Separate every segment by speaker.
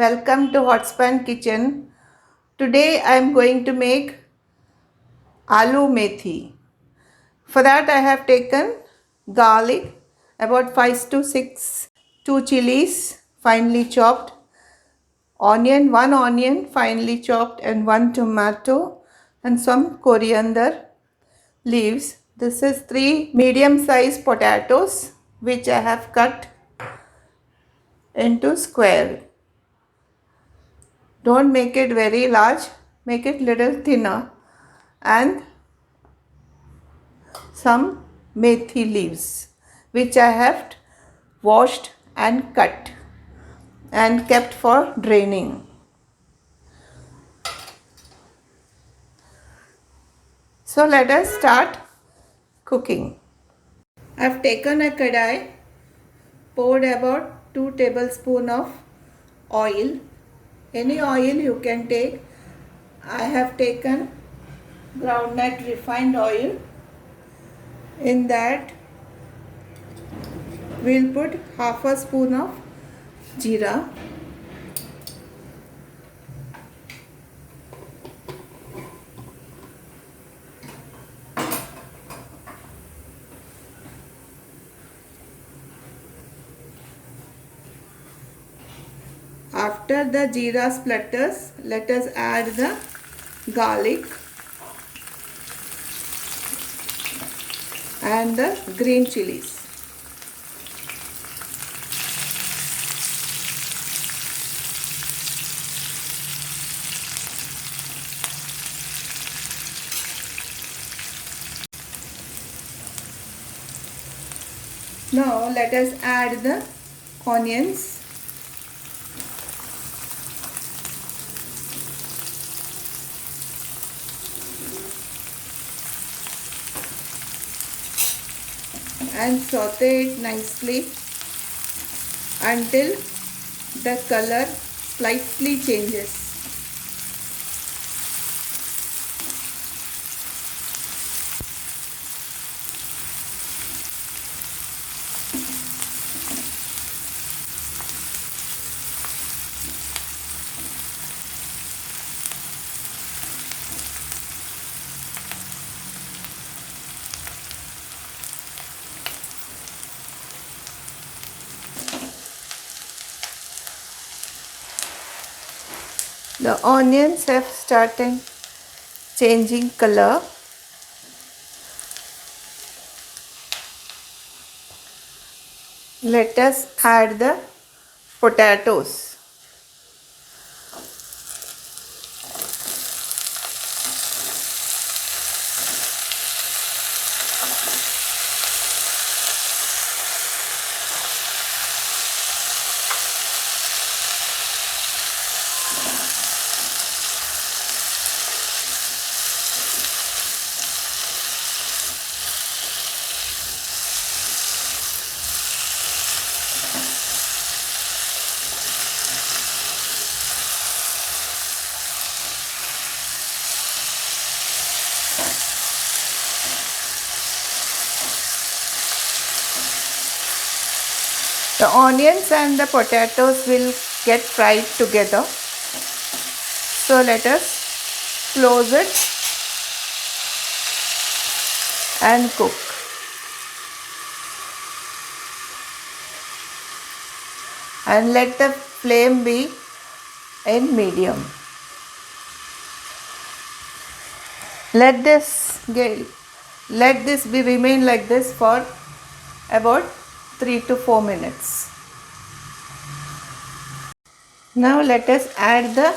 Speaker 1: Welcome to Hotspan Kitchen. Today I am going to make aloo methi. For that I have taken garlic, about 5 to 6, 2 chillies finely chopped, one onion finely chopped and 1 tomato and some coriander leaves. This is 3 medium sized potatoes which I have cut into square. Don't make it very large, make it little thinner, and some methi leaves which I have washed and cut and kept for draining. So let us start cooking. I have taken a kadai, poured about 2 tablespoons of oil. Any oil you can take. I have taken groundnut refined oil. In that we'll put half a spoon of jeera, after the jeera splutters, let us add the garlic and the green chillies. Now let us add the onions. And saute it nicely until the color slightly changes. The onions have started changing color. Let us add the potatoes. The onions and the potatoes will get fried together. So let us close it and cook. And let the flame be in medium. Let this remain like this for about 3 to 4 minutes. Now let us add the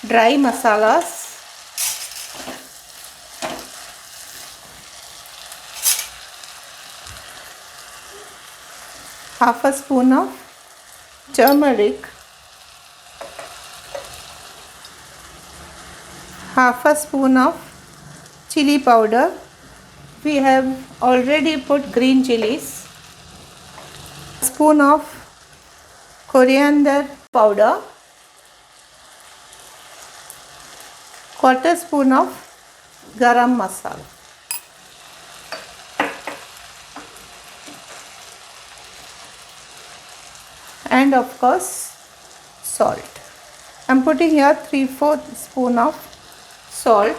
Speaker 1: dry masalas. Half a spoon of turmeric, half a spoon of chilli powder. We have already put green chillies, a spoon of coriander powder, quarter spoon of garam masala, and of course salt. I'm putting here 3/4 spoon of salt.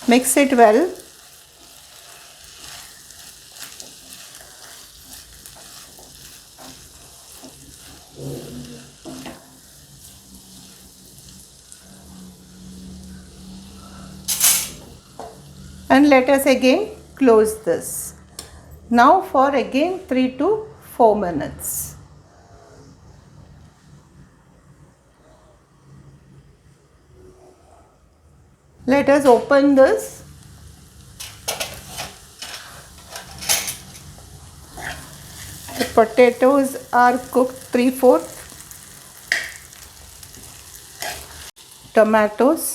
Speaker 1: Mix it well. And let us again close this. Now for again 3 to 4 minutes. Let us open this. The potatoes are cooked 3/4. Tomatoes.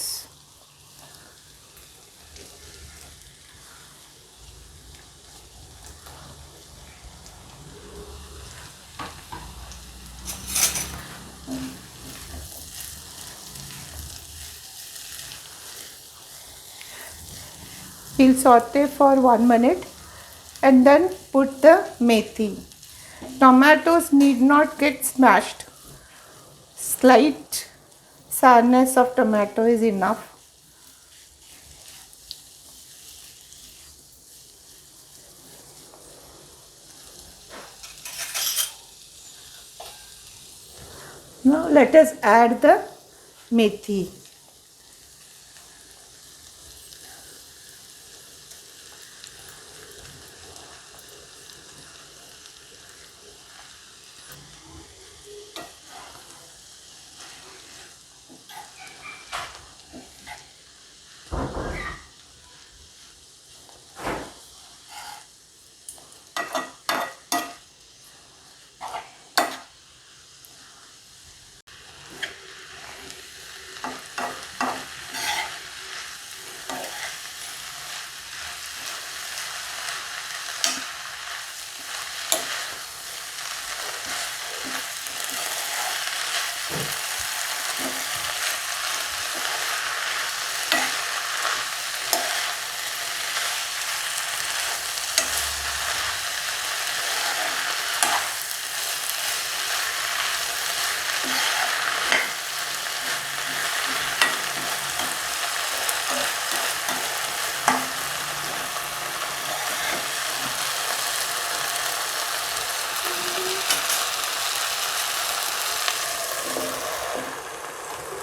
Speaker 1: We'll saute for 1 minute and then put the methi. Tomatoes need not get smashed. Slight sourness of tomato is enough. Now let us add the methi.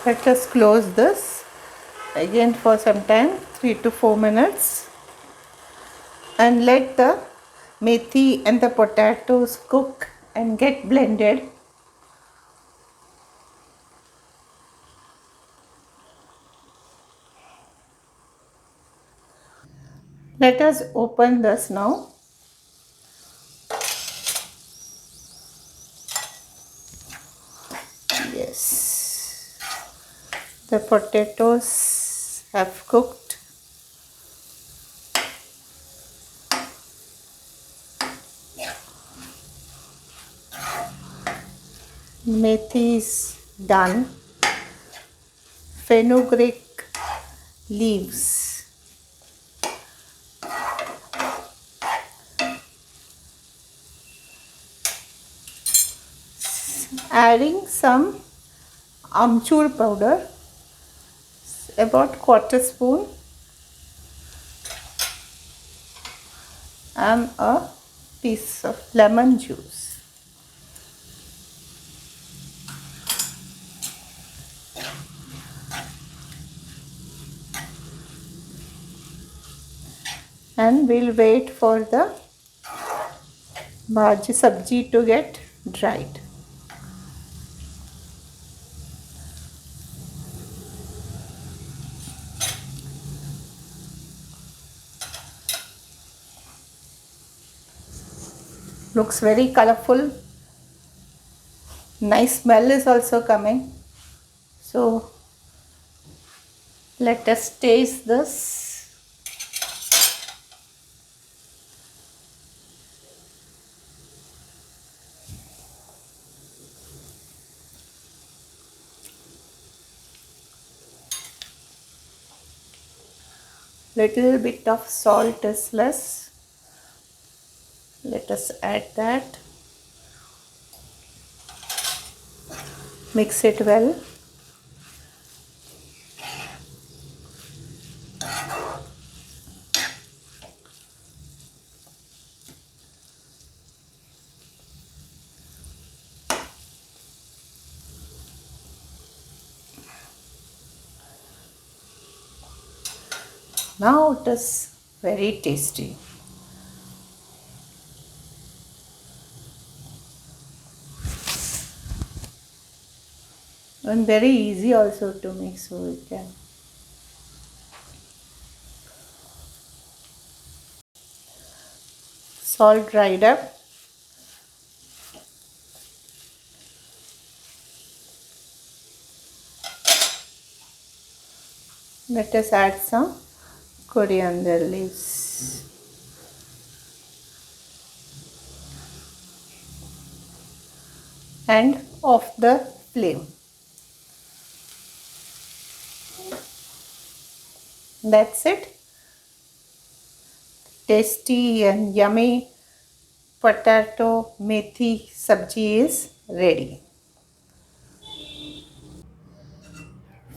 Speaker 1: Let us close this again for some time, 3 to 4 minutes, and let the methi and the potatoes cook and get blended. Let us open this now. Yes, the potatoes have cooked. Methi is done. Fenugreek leaves. Adding some amchur powder, about 1/4 spoon, and a piece of lemon juice. And we'll wait for the bhaji sabji to get dried. Looks very colorful. Nice smell is also coming. So let us taste this. Little bit of salt is less. Let us add that. Mix it well. Now it is very tasty. And very easy also to make, so you can. Salt dried up. Let us add some coriander leaves. And off the flame. That's it. Tasty and yummy potato methi sabji is ready.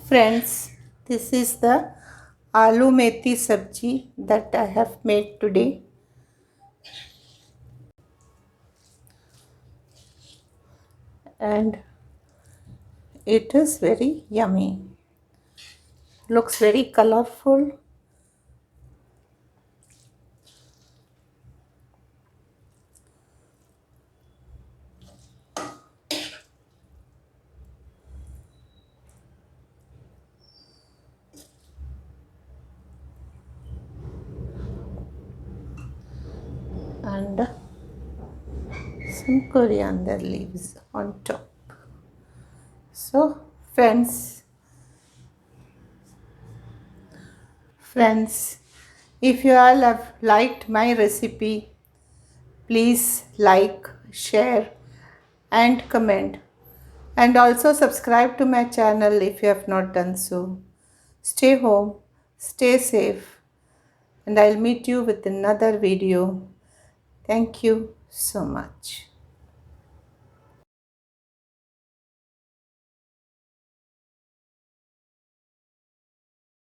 Speaker 1: Friends, this is the aloo methi sabji that I have made today. And it is very yummy. Looks very colorful. And some coriander leaves on top. So friends, if you all have liked my recipe, please like, share and comment, and also subscribe to my channel if you have not done so. Stay home, stay safe, and I'll meet you with another video. Thank you so much.